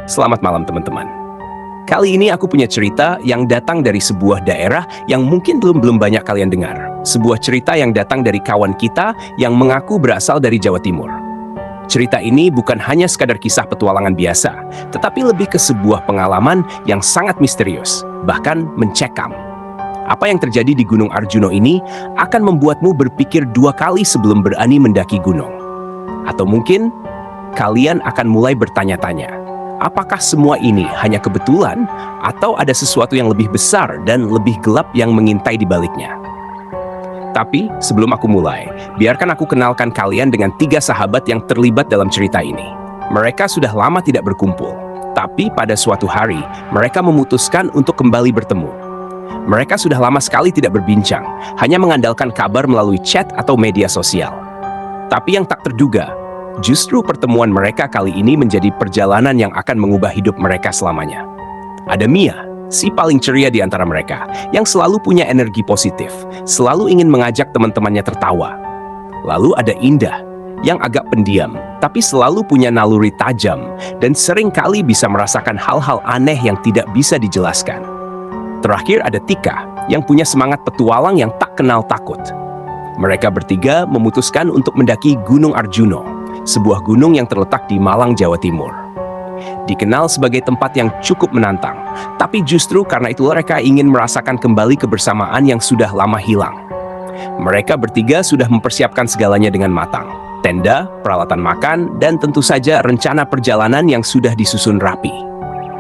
Selamat malam teman-teman. Kali ini aku punya cerita yang datang dari sebuah daerah yang mungkin belum banyak kalian dengar. Sebuah cerita yang datang dari kawan kita yang mengaku berasal dari Jawa Timur. Cerita ini bukan hanya sekadar kisah petualangan biasa, tetapi lebih ke sebuah pengalaman yang sangat misterius, bahkan mencekam. Apa yang terjadi di Gunung Arjuno ini akan membuatmu berpikir dua kali sebelum berani mendaki gunung. Atau mungkin kalian akan mulai bertanya-tanya, apakah semua ini hanya kebetulan atau ada sesuatu yang lebih besar dan lebih gelap yang mengintai di baliknya? Tapi sebelum aku mulai, biarkan aku kenalkan kalian dengan 3 sahabat yang terlibat dalam cerita ini. Mereka sudah lama tidak berkumpul, tapi pada suatu hari mereka memutuskan untuk kembali bertemu. Mereka sudah lama sekali tidak berbincang, hanya mengandalkan kabar melalui chat atau media sosial. Tapi yang tak terduga, justru pertemuan mereka kali ini menjadi perjalanan yang akan mengubah hidup mereka selamanya. Ada Mia, si paling ceria di antara mereka, yang selalu punya energi positif, selalu ingin mengajak teman-temannya tertawa. Lalu ada Indah, yang agak pendiam, tapi selalu punya naluri tajam dan sering kali bisa merasakan hal-hal aneh yang tidak bisa dijelaskan. Terakhir ada Tika, yang punya semangat petualang yang tak kenal takut. Mereka bertiga memutuskan untuk mendaki Gunung Arjuno, sebuah gunung yang terletak di Malang, Jawa Timur. Dikenal sebagai tempat yang cukup menantang, tapi justru karena itu mereka ingin merasakan kembali kebersamaan yang sudah lama hilang. Mereka bertiga sudah mempersiapkan segalanya dengan matang. Tenda, peralatan makan, dan tentu saja rencana perjalanan yang sudah disusun rapi.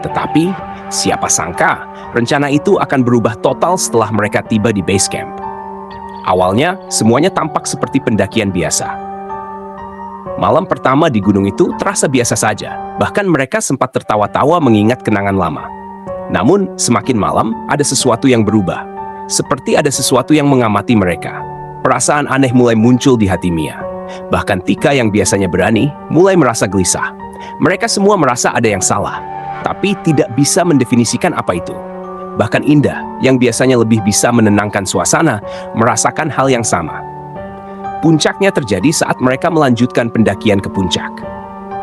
Tetapi, siapa sangka rencana itu akan berubah total setelah mereka tiba di base camp. Awalnya, semuanya tampak seperti pendakian biasa. Malam pertama di gunung itu terasa biasa saja, bahkan mereka sempat tertawa-tawa mengingat kenangan lama. Namun, semakin malam, ada sesuatu yang berubah. Seperti ada sesuatu yang mengamati mereka. Perasaan aneh mulai muncul di hati Mia. Bahkan Tika yang biasanya berani, mulai merasa gelisah. Mereka semua merasa ada yang salah, tapi tidak bisa mendefinisikan apa itu. Bahkan Indah, yang biasanya lebih bisa menenangkan suasana, merasakan hal yang sama. Puncaknya terjadi saat mereka melanjutkan pendakian ke puncak.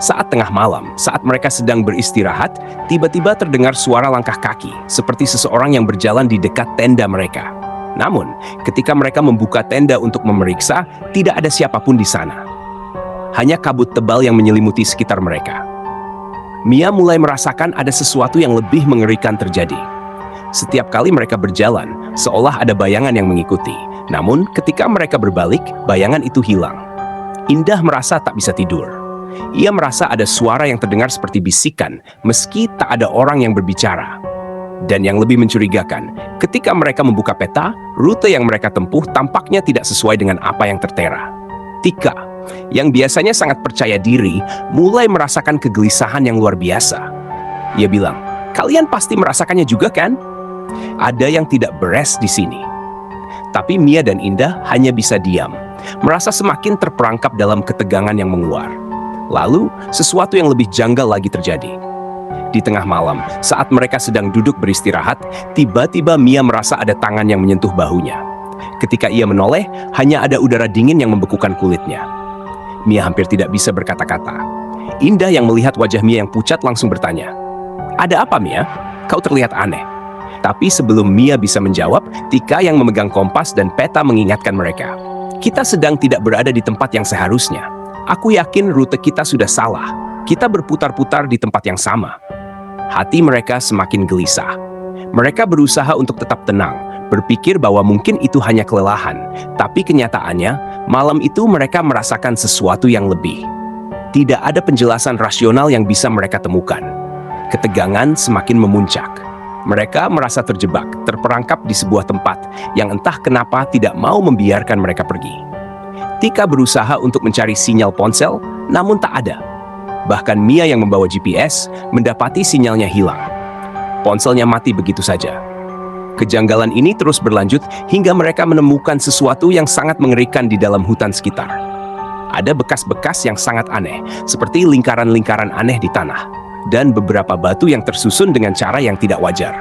Saat tengah malam, saat mereka sedang beristirahat, tiba-tiba terdengar suara langkah kaki, seperti seseorang yang berjalan di dekat tenda mereka. Namun, ketika mereka membuka tenda untuk memeriksa, tidak ada siapapun di sana. Hanya kabut tebal yang menyelimuti sekitar mereka. Mia mulai merasakan ada sesuatu yang lebih mengerikan terjadi. Setiap kali mereka berjalan, seolah ada bayangan yang mengikuti. Namun, ketika mereka berbalik, bayangan itu hilang. Indah merasa tak bisa tidur. Ia merasa ada suara yang terdengar seperti bisikan, meski tak ada orang yang berbicara. Dan yang lebih mencurigakan, ketika mereka membuka peta, rute yang mereka tempuh tampaknya tidak sesuai dengan apa yang tertera. Tika, yang biasanya sangat percaya diri, mulai merasakan kegelisahan yang luar biasa. Ia bilang, "Kalian pasti merasakannya juga kan? Ada yang tidak beres di sini." Tapi Mia dan Indah hanya bisa diam, merasa semakin terperangkap dalam ketegangan yang menguar. Lalu, sesuatu yang lebih janggal lagi terjadi. Di tengah malam, saat mereka sedang duduk beristirahat, tiba-tiba Mia merasa ada tangan yang menyentuh bahunya. Ketika ia menoleh, hanya ada udara dingin yang membekukan kulitnya. Mia hampir tidak bisa berkata-kata. Indah yang melihat wajah Mia yang pucat langsung bertanya, "Ada apa, Mia? Kau terlihat aneh." Tapi sebelum Mia bisa menjawab, Tika yang memegang kompas dan peta mengingatkan mereka. "Kita sedang tidak berada di tempat yang seharusnya. Aku yakin rute kita sudah salah. Kita berputar-putar di tempat yang sama." Hati mereka semakin gelisah. Mereka berusaha untuk tetap tenang, berpikir bahwa mungkin itu hanya kelelahan. Tapi kenyataannya, malam itu mereka merasakan sesuatu yang lebih. Tidak ada penjelasan rasional yang bisa mereka temukan. Ketegangan semakin memuncak. Mereka merasa terjebak, terperangkap di sebuah tempat yang entah kenapa tidak mau membiarkan mereka pergi. Tika berusaha untuk mencari sinyal ponsel, namun tak ada. Bahkan Mia yang membawa GPS mendapati sinyalnya hilang. Ponselnya mati begitu saja. Kejanggalan ini terus berlanjut hingga mereka menemukan sesuatu yang sangat mengerikan di dalam hutan sekitar. Ada bekas-bekas yang sangat aneh, seperti lingkaran-lingkaran aneh di tanah, dan beberapa batu yang tersusun dengan cara yang tidak wajar.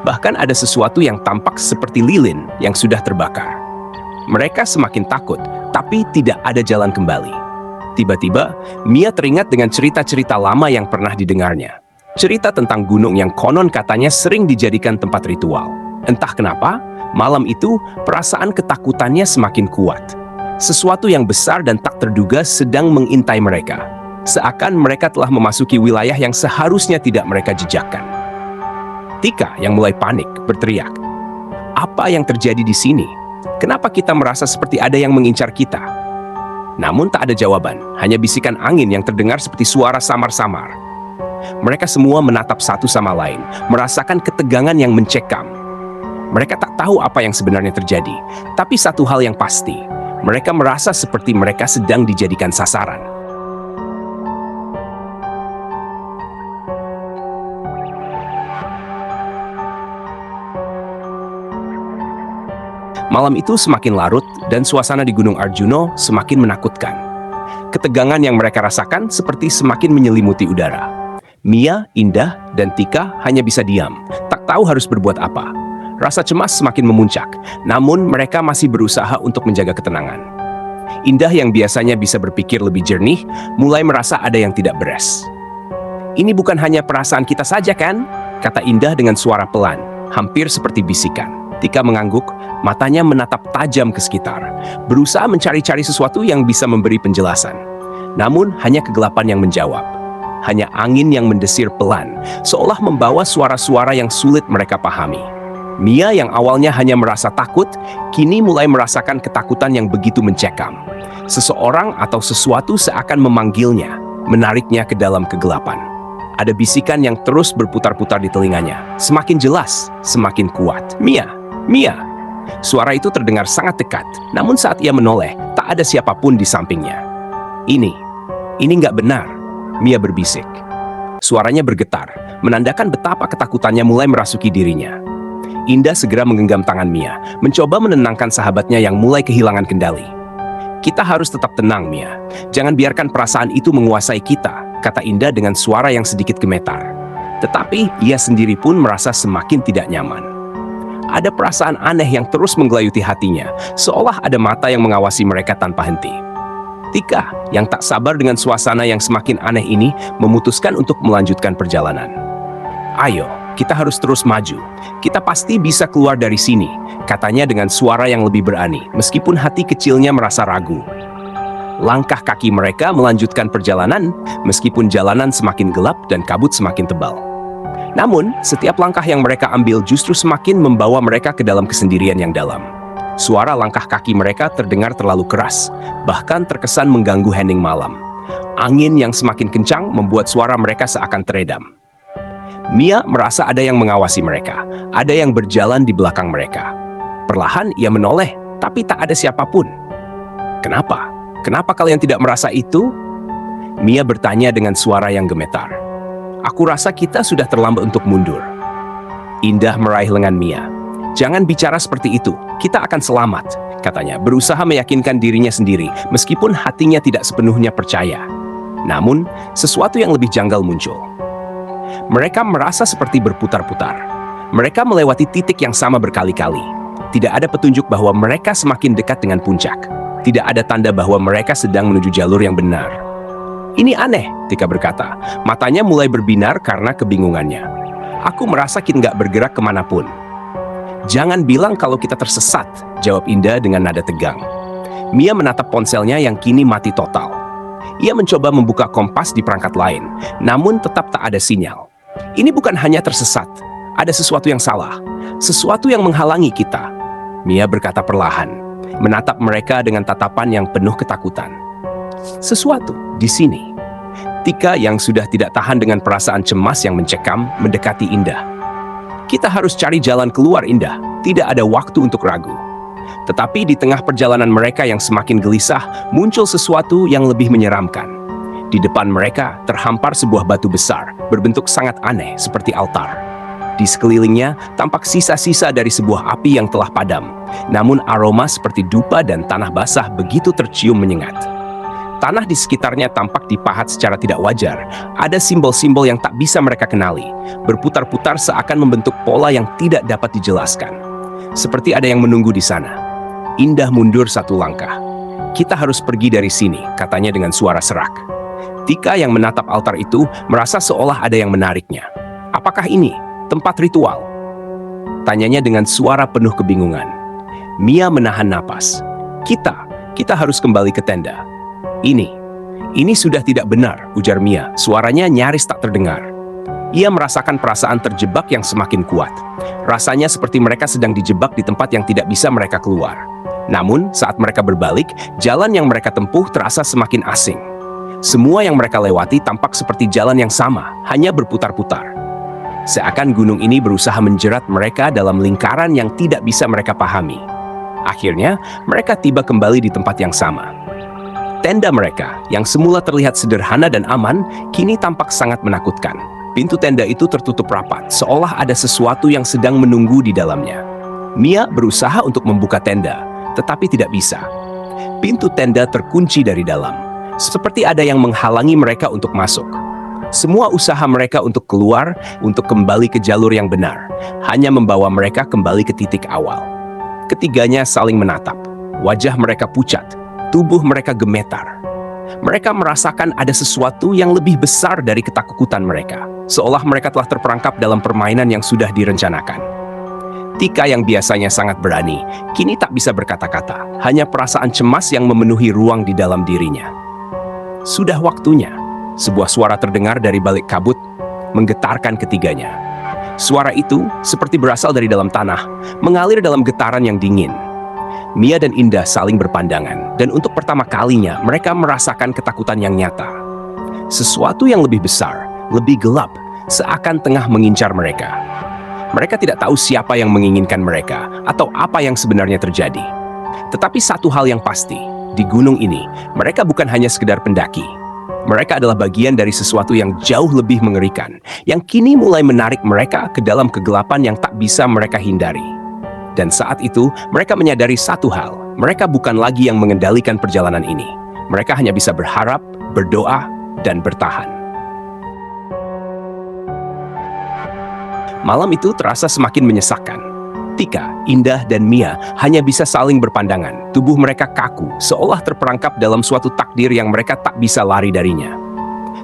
Bahkan ada sesuatu yang tampak seperti lilin yang sudah terbakar. Mereka semakin takut, tapi tidak ada jalan kembali. Tiba-tiba, Mia teringat dengan cerita-cerita lama yang pernah didengarnya. Cerita tentang gunung yang konon katanya sering dijadikan tempat ritual. Entah kenapa, malam itu perasaan ketakutannya semakin kuat. Sesuatu yang besar dan tak terduga sedang mengintai mereka. Seakan mereka telah memasuki wilayah yang seharusnya tidak mereka jejakkan. Tika yang mulai panik berteriak, "Apa yang terjadi di sini? Kenapa kita merasa seperti ada yang mengincar kita?" Namun tak ada jawaban, hanya bisikan angin yang terdengar seperti suara samar-samar. Mereka semua menatap satu sama lain, merasakan ketegangan yang mencekam. Mereka tak tahu apa yang sebenarnya terjadi, tapi satu hal yang pasti, mereka merasa seperti mereka sedang dijadikan sasaran. Malam itu semakin larut dan suasana di Gunung Arjuno semakin menakutkan. Ketegangan yang mereka rasakan seperti semakin menyelimuti udara. Mia, Indah, dan Tika hanya bisa diam, tak tahu harus berbuat apa. Rasa cemas semakin memuncak, namun mereka masih berusaha untuk menjaga ketenangan. Indah yang biasanya bisa berpikir lebih jernih, mulai merasa ada yang tidak beres. "Ini bukan hanya perasaan kita saja kan?" kata Indah dengan suara pelan, hampir seperti bisikan. Tika mengangguk, matanya menatap tajam ke sekitar, berusaha mencari-cari sesuatu yang bisa memberi penjelasan. Namun hanya kegelapan yang menjawab. Hanya angin yang mendesir pelan, seolah membawa suara-suara yang sulit mereka pahami. Mia yang awalnya hanya merasa takut, kini mulai merasakan ketakutan yang begitu mencekam. Seseorang atau sesuatu seakan memanggilnya, menariknya ke dalam kegelapan. Ada bisikan yang terus berputar-putar di telinganya, semakin jelas, semakin kuat. "Mia, Mia!" Suara itu terdengar sangat dekat, namun saat ia menoleh, tak ada siapapun di sampingnya. Ini nggak benar," Mia berbisik. Suaranya bergetar, menandakan betapa ketakutannya mulai merasuki dirinya. Indah segera menggenggam tangan Mia, mencoba menenangkan sahabatnya yang mulai kehilangan kendali. "Kita harus tetap tenang, Mia. Jangan biarkan perasaan itu menguasai kita," kata Indah dengan suara yang sedikit gemetar. Tetapi ia sendiri pun merasa semakin tidak nyaman. Ada perasaan aneh yang terus menggelayuti hatinya, seolah ada mata yang mengawasi mereka tanpa henti. Tika, yang tak sabar dengan suasana yang semakin aneh ini, memutuskan untuk melanjutkan perjalanan. "Ayo, kita harus terus maju. Kita pasti bisa keluar dari sini," katanya dengan suara yang lebih berani, meskipun hati kecilnya merasa ragu. Langkah kaki mereka melanjutkan perjalanan, meskipun jalanan semakin gelap dan kabut semakin tebal. Namun, setiap langkah yang mereka ambil justru semakin membawa mereka ke dalam kesendirian yang dalam. Suara langkah kaki mereka terdengar terlalu keras, bahkan terkesan mengganggu hening malam. Angin yang semakin kencang membuat suara mereka seakan teredam. Mia merasa ada yang mengawasi mereka, ada yang berjalan di belakang mereka. Perlahan ia menoleh, tapi tak ada siapapun. "Kenapa? Kenapa kalian tidak merasa itu?" Mia bertanya dengan suara yang gemetar. "Aku rasa kita sudah terlambat untuk mundur." Indah meraih lengan Mia. "Jangan bicara seperti itu, kita akan selamat," katanya, berusaha meyakinkan dirinya sendiri, meskipun hatinya tidak sepenuhnya percaya. Namun, sesuatu yang lebih janggal muncul. Mereka merasa seperti berputar-putar. Mereka melewati titik yang sama berkali-kali. Tidak ada petunjuk bahwa mereka semakin dekat dengan puncak. Tidak ada tanda bahwa mereka sedang menuju jalur yang benar. "Ini aneh," Tika berkata. Matanya mulai berbinar karena kebingungannya. "Aku merasa kita nggak bergerak kemanapun." "Jangan bilang kalau kita tersesat," jawab Indah dengan nada tegang. Mia menatap ponselnya yang kini mati total. Ia mencoba membuka kompas di perangkat lain, namun tetap tak ada sinyal. "Ini bukan hanya tersesat, ada sesuatu yang salah, sesuatu yang menghalangi kita," Mia berkata perlahan, menatap mereka dengan tatapan yang penuh ketakutan. "Sesuatu di sini." Tika yang sudah tidak tahan dengan perasaan cemas yang mencekam, mendekati Indah. "Kita harus cari jalan keluar, Indah. Tidak ada waktu untuk ragu." Tetapi di tengah perjalanan mereka yang semakin gelisah, muncul sesuatu yang lebih menyeramkan. Di depan mereka terhampar sebuah batu besar, berbentuk sangat aneh seperti altar. Di sekelilingnya tampak sisa-sisa dari sebuah api yang telah padam. Namun aroma seperti dupa dan tanah basah begitu tercium menyengat. Tanah di sekitarnya tampak dipahat secara tidak wajar. Ada simbol-simbol yang tak bisa mereka kenali, berputar-putar seakan membentuk pola yang tidak dapat dijelaskan. Seperti ada yang menunggu di sana. Indah mundur satu langkah. "Kita harus pergi dari sini," katanya dengan suara serak. Tika yang menatap altar itu merasa seolah ada yang menariknya. Apakah ini tempat ritual? Tanyanya dengan suara penuh kebingungan. Mia menahan napas. Kita harus kembali ke tenda. Ini sudah tidak benar, ujar Mia. Suaranya nyaris tak terdengar. Ia merasakan perasaan terjebak yang semakin kuat. Rasanya seperti mereka sedang dijebak di tempat yang tidak bisa mereka keluar. Namun, saat mereka berbalik, jalan yang mereka tempuh terasa semakin asing. Semua yang mereka lewati tampak seperti jalan yang sama, hanya berputar-putar. Seakan gunung ini berusaha menjerat mereka dalam lingkaran yang tidak bisa mereka pahami. Akhirnya, mereka tiba kembali di tempat yang sama. Tenda mereka, yang semula terlihat sederhana dan aman, kini tampak sangat menakutkan. Pintu tenda itu tertutup rapat, seolah ada sesuatu yang sedang menunggu di dalamnya. Mia berusaha untuk membuka tenda, tetapi tidak bisa. Pintu tenda terkunci dari dalam, seperti ada yang menghalangi mereka untuk masuk. Semua usaha mereka untuk keluar, untuk kembali ke jalur yang benar, hanya membawa mereka kembali ke titik awal. Ketiganya saling menatap. Wajah mereka pucat, tubuh mereka gemetar. Mereka merasakan ada sesuatu yang lebih besar dari ketakutan mereka, seolah mereka telah terperangkap dalam permainan yang sudah direncanakan. Tika yang biasanya sangat berani, kini tak bisa berkata-kata, hanya perasaan cemas yang memenuhi ruang di dalam dirinya. Sudah waktunya, sebuah suara terdengar dari balik kabut, menggetarkan ketiganya. Suara itu seperti berasal dari dalam tanah, mengalir dalam getaran yang dingin. Mia dan Indah saling berpandangan, dan untuk pertama kalinya mereka merasakan ketakutan yang nyata. Sesuatu yang lebih besar, lebih gelap, seakan tengah mengincar mereka. Mereka tidak tahu siapa yang menginginkan mereka, atau apa yang sebenarnya terjadi. Tetapi satu hal yang pasti, di gunung ini, mereka bukan hanya sekedar pendaki. Mereka adalah bagian dari sesuatu yang jauh lebih mengerikan, yang kini mulai menarik mereka ke dalam kegelapan yang tak bisa mereka hindari. Dan saat itu, mereka menyadari satu hal, mereka bukan lagi yang mengendalikan perjalanan ini. Mereka hanya bisa berharap, berdoa, dan bertahan. Malam itu terasa semakin menyesakkan. Tika, Indah, dan Mia hanya bisa saling berpandangan. Tubuh mereka kaku, seolah terperangkap dalam suatu takdir yang mereka tak bisa lari darinya.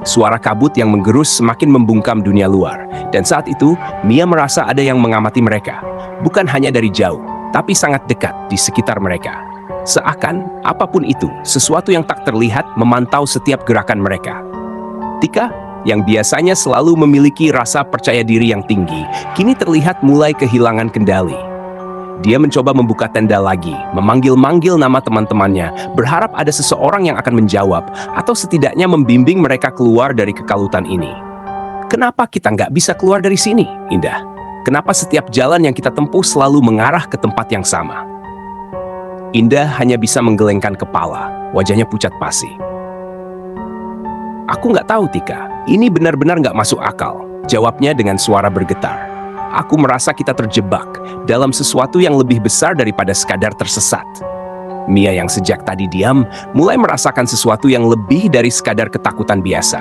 Suara kabut yang menggerus semakin membungkam dunia luar. Dan saat itu, Mia merasa ada yang mengamati mereka. Bukan hanya dari jauh, tapi sangat dekat di sekitar mereka. Seakan, apapun itu, sesuatu yang tak terlihat memantau setiap gerakan mereka. Tika, yang biasanya selalu memiliki rasa percaya diri yang tinggi, kini terlihat mulai kehilangan kendali. Dia mencoba membuka tenda lagi, memanggil-manggil nama teman-temannya, berharap ada seseorang yang akan menjawab, atau setidaknya membimbing mereka keluar dari kekalutan ini. Kenapa kita nggak bisa keluar dari sini, Indah? Kenapa setiap jalan yang kita tempuh selalu mengarah ke tempat yang sama? Indah hanya bisa menggelengkan kepala, wajahnya pucat pasi. Aku nggak tahu, Tika. Ini benar-benar nggak masuk akal. Jawabnya dengan suara bergetar. Aku merasa kita terjebak dalam sesuatu yang lebih besar daripada sekadar tersesat. Mia yang sejak tadi diam, mulai merasakan sesuatu yang lebih dari sekadar ketakutan biasa.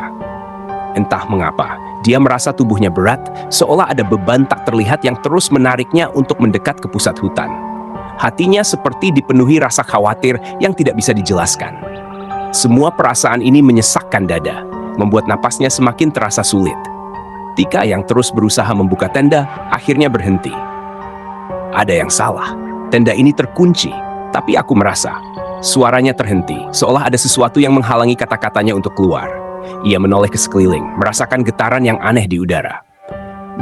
Entah mengapa, dia merasa tubuhnya berat, seolah ada beban tak terlihat yang terus menariknya untuk mendekat ke pusat hutan. Hatinya seperti dipenuhi rasa khawatir yang tidak bisa dijelaskan. Semua perasaan ini menyesakkan dada, membuat napasnya semakin terasa sulit. Tika yang terus berusaha membuka tenda, akhirnya berhenti. Ada yang salah. Tenda ini terkunci, tapi aku merasa suaranya terhenti, seolah ada sesuatu yang menghalangi kata-katanya untuk keluar. Ia menoleh ke sekeliling, merasakan getaran yang aneh di udara.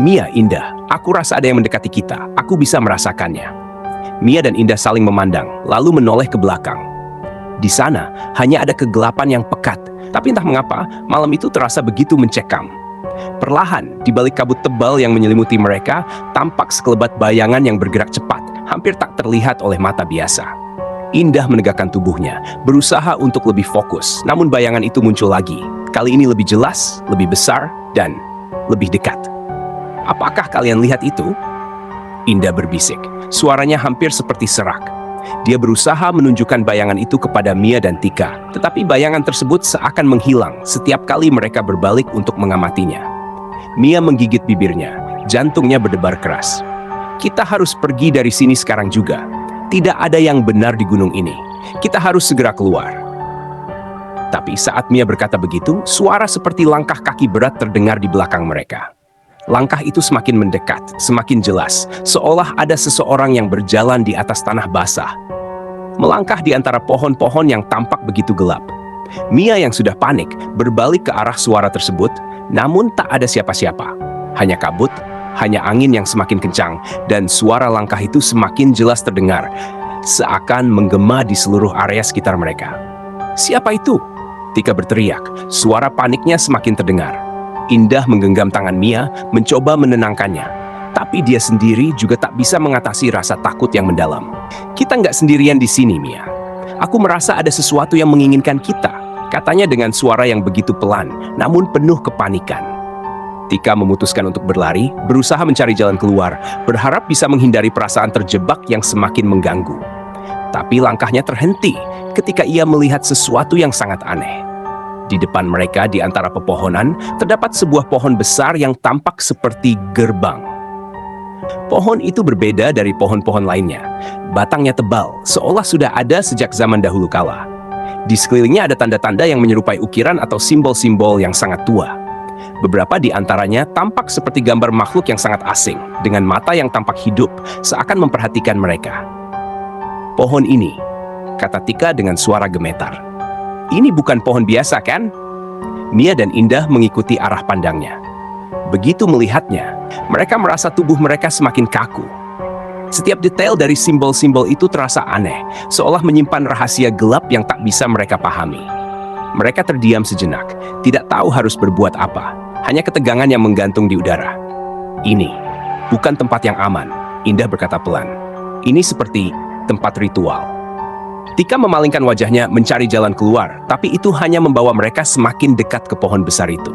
Mia, Indah, aku rasa ada yang mendekati kita. Aku bisa merasakannya. Mia dan Indah saling memandang, lalu menoleh ke belakang. Di sana, hanya ada kegelapan yang pekat, tapi entah mengapa, malam itu terasa begitu mencekam. Perlahan, di balik kabut tebal yang menyelimuti mereka, tampak sekelebat bayangan yang bergerak cepat, hampir tak terlihat oleh mata biasa. Indah menegakkan tubuhnya, berusaha untuk lebih fokus, namun bayangan itu muncul lagi. Kali ini lebih jelas, lebih besar, dan lebih dekat. Apakah kalian lihat itu? Indah berbisik, suaranya hampir seperti serak. Dia berusaha menunjukkan bayangan itu kepada Mia dan Tika, tetapi bayangan tersebut seakan menghilang setiap kali mereka berbalik untuk mengamatinya. Mia menggigit bibirnya, jantungnya berdebar keras. Kita harus pergi dari sini sekarang juga. Tidak ada yang benar di gunung ini. Kita harus segera keluar. Tapi saat Mia berkata begitu, suara seperti langkah kaki berat terdengar di belakang mereka. Langkah itu semakin mendekat, semakin jelas, seolah ada seseorang yang berjalan di atas tanah basah. Melangkah di antara pohon-pohon yang tampak begitu gelap. Mia yang sudah panik berbalik ke arah suara tersebut, namun tak ada siapa-siapa. Hanya kabut, hanya angin yang semakin kencang, dan suara langkah itu semakin jelas terdengar, seakan menggema di seluruh area sekitar mereka. "Siapa itu?" Tika berteriak, suara paniknya semakin terdengar. Indah menggenggam tangan Mia, mencoba menenangkannya. Tapi dia sendiri juga tak bisa mengatasi rasa takut yang mendalam. "Kita nggak sendirian di sini, Mia. Aku merasa ada sesuatu yang menginginkan kita," katanya dengan suara yang begitu pelan, namun penuh kepanikan. Tika memutuskan untuk berlari, berusaha mencari jalan keluar, berharap bisa menghindari perasaan terjebak yang semakin mengganggu. Tapi langkahnya terhenti ketika ia melihat sesuatu yang sangat aneh. Di depan mereka, di antara pepohonan, terdapat sebuah pohon besar yang tampak seperti gerbang. Pohon itu berbeda dari pohon-pohon lainnya. Batangnya tebal, seolah sudah ada sejak zaman dahulu kala. Di sekelilingnya ada tanda-tanda yang menyerupai ukiran atau simbol-simbol yang sangat tua. Beberapa di antaranya tampak seperti gambar makhluk yang sangat asing, dengan mata yang tampak hidup, seakan memperhatikan mereka. "Pohon ini," kata Tika dengan suara gemetar. "Ini bukan pohon biasa, kan?" Mia dan Indah mengikuti arah pandangnya. Begitu melihatnya, mereka merasa tubuh mereka semakin kaku. Setiap detail dari simbol-simbol itu terasa aneh, seolah menyimpan rahasia gelap yang tak bisa mereka pahami. Mereka terdiam sejenak, tidak tahu harus berbuat apa, hanya ketegangan yang menggantung di udara. "Ini bukan tempat yang aman," Indah berkata pelan. "Ini seperti tempat ritual." Tika memalingkan wajahnya mencari jalan keluar, tapi itu hanya membawa mereka semakin dekat ke pohon besar itu.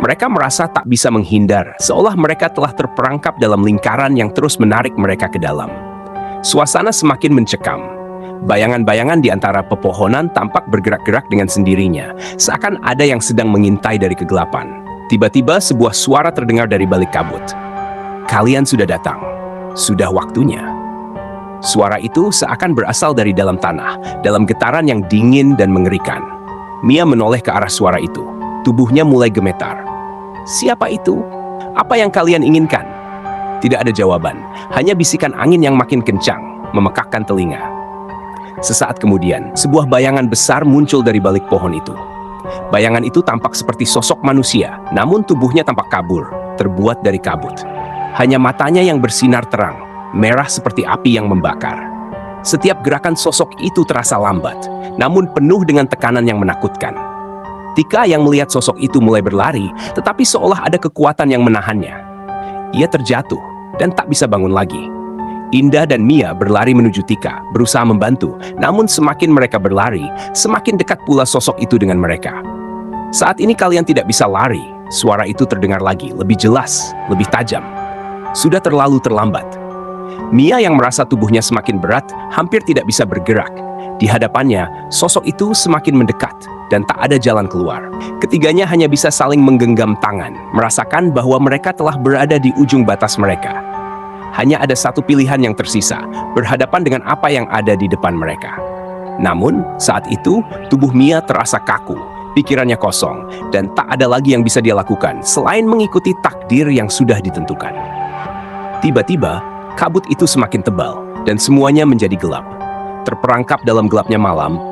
Mereka merasa tak bisa menghindar, seolah mereka telah terperangkap dalam lingkaran yang terus menarik mereka ke dalam. Suasana semakin mencekam. Bayangan-bayangan di antara pepohonan tampak bergerak-gerak dengan sendirinya, seakan ada yang sedang mengintai dari kegelapan. Tiba-tiba sebuah suara terdengar dari balik kabut. "Kalian sudah datang. Sudah waktunya." Suara itu seakan berasal dari dalam tanah, dalam getaran yang dingin dan mengerikan. Mia menoleh ke arah suara itu. Tubuhnya mulai gemetar. "Siapa itu? Apa yang kalian inginkan?" Tidak ada jawaban, hanya bisikan angin yang makin kencang, memekakkan telinga. Sesaat kemudian, sebuah bayangan besar muncul dari balik pohon itu. Bayangan itu tampak seperti sosok manusia, namun tubuhnya tampak kabur, terbuat dari kabut. Hanya matanya yang bersinar terang, merah seperti api yang membakar. Setiap gerakan sosok itu terasa lambat, namun penuh dengan tekanan yang menakutkan. Tika yang melihat sosok itu mulai berlari, tetapi seolah ada kekuatan yang menahannya. Ia terjatuh dan tak bisa bangun lagi. Indah dan Mia berlari menuju Tika, berusaha membantu, namun semakin mereka berlari, semakin dekat pula sosok itu dengan mereka. "Saat ini kalian tidak bisa lari," suara itu terdengar lagi, lebih jelas, lebih tajam. Sudah terlalu terlambat. Mia yang merasa tubuhnya semakin berat, hampir tidak bisa bergerak. Di hadapannya, sosok itu semakin mendekat, dan tak ada jalan keluar. Ketiganya hanya bisa saling menggenggam tangan, merasakan bahwa mereka telah berada di ujung batas mereka. Hanya ada satu pilihan yang tersisa, berhadapan dengan apa yang ada di depan mereka. Namun, saat itu, tubuh Mia terasa kaku, pikirannya kosong, dan tak ada lagi yang bisa dia lakukan selain mengikuti takdir yang sudah ditentukan. Tiba-tiba, kabut itu semakin tebal, dan semuanya menjadi gelap. Terperangkap dalam gelapnya malam,